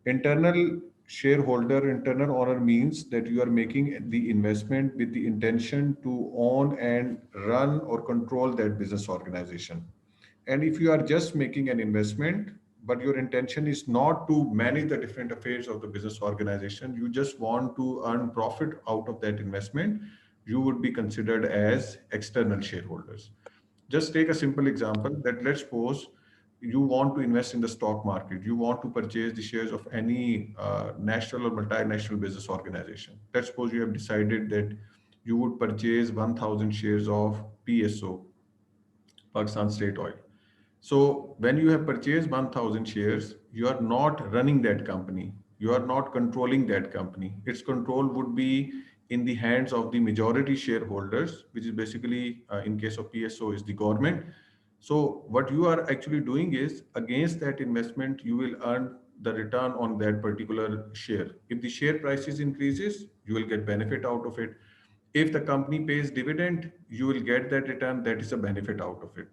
Internal shareholder, internal owner means that you are making the investment with the intention to own and run or control that business organization. And if you are just making an investment, but your intention is not to manage the different affairs of the business organization, you just want to earn profit out of that investment, you would be considered as external shareholders. Just take a simple example that let's suppose you want to invest in the stock market. You want to purchase the shares of any national or multinational business organization. Let's suppose you have decided that you would purchase 1,000 shares of PSO, Pakistan State Oil. So when you have purchased 1,000 shares, you are not running that company. You are not controlling that company. Its control would be in the hands of the majority shareholders, which is basically, in case of PSO, is the government. So what you are actually doing is against that investment, you will earn the return on that particular share. If the share prices increases, you will get benefit out of it. If the company pays dividend, you will get that return. That is a benefit out of it.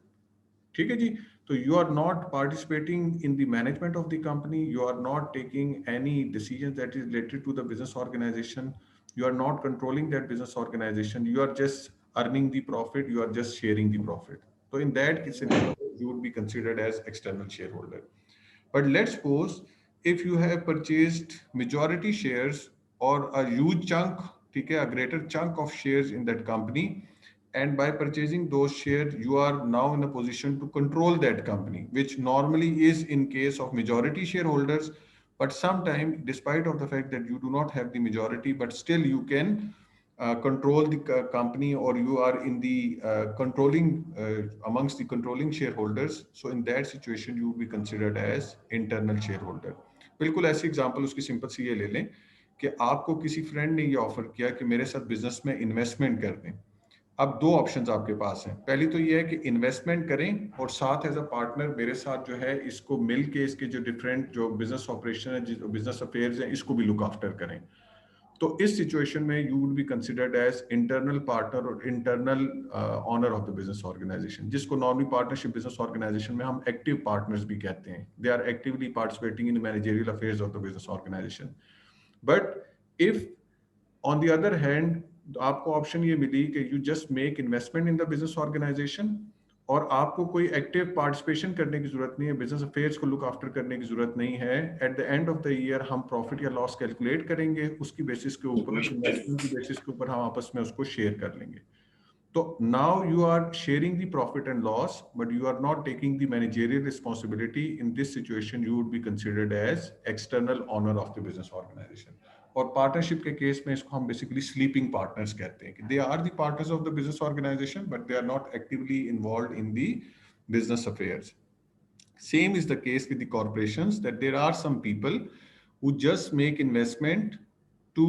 ठीक है जी. So you are not participating in the management of the company. You are not taking any decisions that is related to the business organization. You are not controlling that business organization. You are just earning the profit. You are just sharing the profit. So in that scenario, you would be considered as external shareholder. But let's suppose if you have purchased majority shares or a huge chunk, ठीक है, a greater chunk of shares in that company, and by purchasing those shares, you are now in a position to control that company, which normally is in case of majority shareholders. But sometimes, despite of the fact that you do not have the majority, but still you can control the company, or you are in the controlling amongst the controlling shareholders. So in that situation you will be considered as internal shareholder. बिल्कुल ऐसी example उसकी simple सी ये ले लें कि आपको किसी friend ने ये ऑफर किया कि मेरे साथ बिजनेस में इन्वेस्टमेंट कर दें. अब दो ऑप्शंस आपके पास हैं. पहली तो ये है कि इन्वेस्टमेंट करें और साथ एज अ पार्टनर मेरे साथ जो है इसको मिल के इसके जो डिफरेंट जो बिजनेस ऑपरेशन है, जो बिजनेस अफेयर्स हैं, इसको भी लुक आफ्टर करें. तो इस सिचुएशन में you would be considered as internal partner और internal owner of the business organization, जिसको नॉर्मली पार्टनरशिप बिजनेस ऑर्गेनाइजेशन में हम एक्टिव पार्टनर्स भी कहते हैं. They are actively participating in managerial affairs of the business organisation. But if on the other hand आपको option ये मिली कि you just make investment in the business organisation और आपको कोई एक्टिव पार्टिसिपेशन करने की जरूरत नहीं है, बिजनेस अफेयर्स को लुक आफ्टर करने की जरूरत नहीं है. At the end of the year हम प्रॉफिट या लॉस कैलकुलेट करेंगे, उसकी बेसिस के ऊपर, उस इन्वेस्टमेंट की बेसिस के ऊपर हम आपस में उसको शेयर कर लेंगे. तो now you are sharing the profit and loss, but you are not taking the managerial responsibility. In this situation you would be considered as external owner of the business organisation. और partnership के case में इसको हम basically sleeping partners कहते हैं कि they are the partners of the business organisation but they are not actively involved in the business affairs. Same is the case with the corporations, that there are some people who just make investment to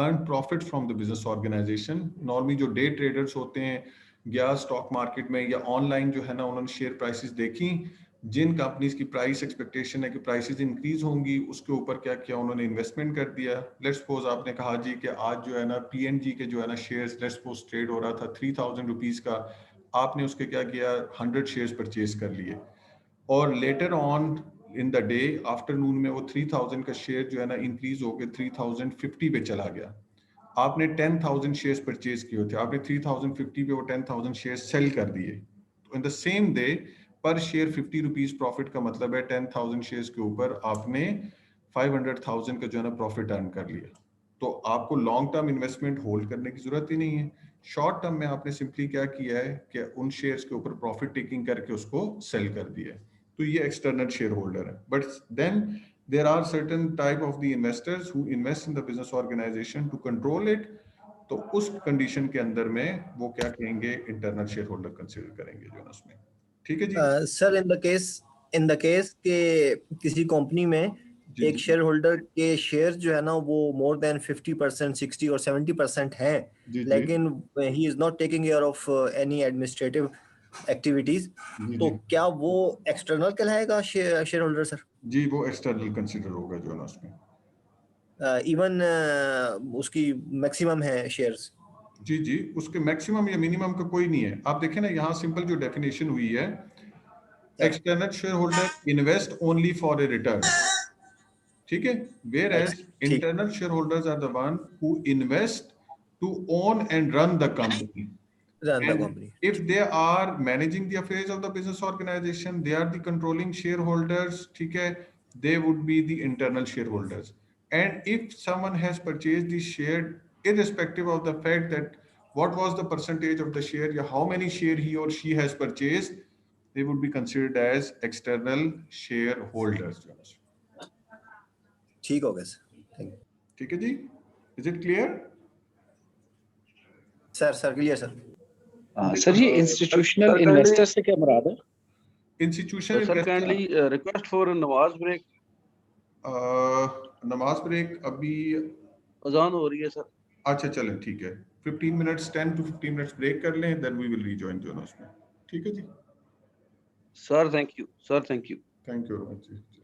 earn profit from the business organization. Normally जो day traders होते हैं या stock market में या online जो है ना, उन्होंने शेयर प्राइसेस देखी, जिन कंपनीज की प्राइस एक्सपेक्टेशन है कि प्राइसेस इंक्रीज होंगी, उसके ऊपर क्या किया, उन्होंने इन्वेस्टमेंट कर दिया. लेट्स सपोज आपने कहा जी कि आज जो है ना पीएनजी के जो है ना शेयर्स लेट्स सपोज ट्रेड हो रहा था 3,000 रुपीज का, आपने उसके क्या किया, 100 शेयर्स परचेज कर लिए और later on in the day afternoon में वो 3,000 का शेयर जो है ना इंक्रीज होकर 3,050 पे चला गया. आपने 10,000 शेयर्स परचेज किए थे, आपने 3,050 पे वो 10,000 शेयर सेल कर दिए. तो इन द सेम डे पर शेयर 50 रुपीज प्रॉफिट का मतलब है 10,000 शेयर्स के ऊपर आपने 500,000 का जो है ना प्रॉफिट अर्न कर लिया. तो आपको लॉन्ग टर्म इन्वेस्टमेंट होल्ड करने की जरूरत ही नहीं है. शॉर्ट टर्म में आपने सिंपली क्या किया है कि उन शेयर्स के ऊपर प्रॉफिट टेकिंग करके उसको सेल कर दिया है. तो ये एक्सटर्नल शेयर होल्डर है. But then there are certain type of the investors who invest in the business organisation to control it. तो उस कंडीशन के अंदर में वो क्या कहेंगे, इंटरनल शेयर होल्डर कंसिडर करेंगे जो है उसमें. ठीक है जी. सर इन द केस के किसी कंपनी में एक शेयर होल्डर के शेयर जो है ना वो मोर देन 50%, 60 और 70% हैं, लेकिन he is not taking care of any administrative activities, तो क्या वो एक्सटर्नल कहलाएगा शेयर होल्डर सर? जी, वो एक्सटर्नल कंसिडर होगा जो है ना उसमें. इवन उसकी मैक्सिमम है शेयर्स? जी जी, उसके मैक्सिमम या मिनिमम का कोई नहीं है. आप देखें ना, यहाँ सिंपल जो डेफिनेशन हुई है, external shareholder invest only for a return. ठीक है, whereas internal shareholders are the one who invest to own and run the company. Run the And company. if they are managing the affairs of the business organization, they are the controlling shareholders, ठीक है, they would be the internal shareholders. And if someone has purchased the share, irrespective of the fact that what was the percentage of the share, या how many share he or she has purchased, they would be considered as external shareholders. ठीक हो गया sir, thank you ठीक है जी, is it clear? Sir clear sir. Sir ये institutional investor से क्या मुराद है? Institutional Sir, investor, kindly request for a namaz break. नमाज ब्रेक अभी अजान हो रही है सर। अच्छा चलें, ठीक है, 15 मिनट्स 10 to 15 मिनट्स ब्रेक कर लें, देन वी विल रीजॉइन जोनस में। ठीक है जी, sir thank you, sir thank you. Thank you very much ji.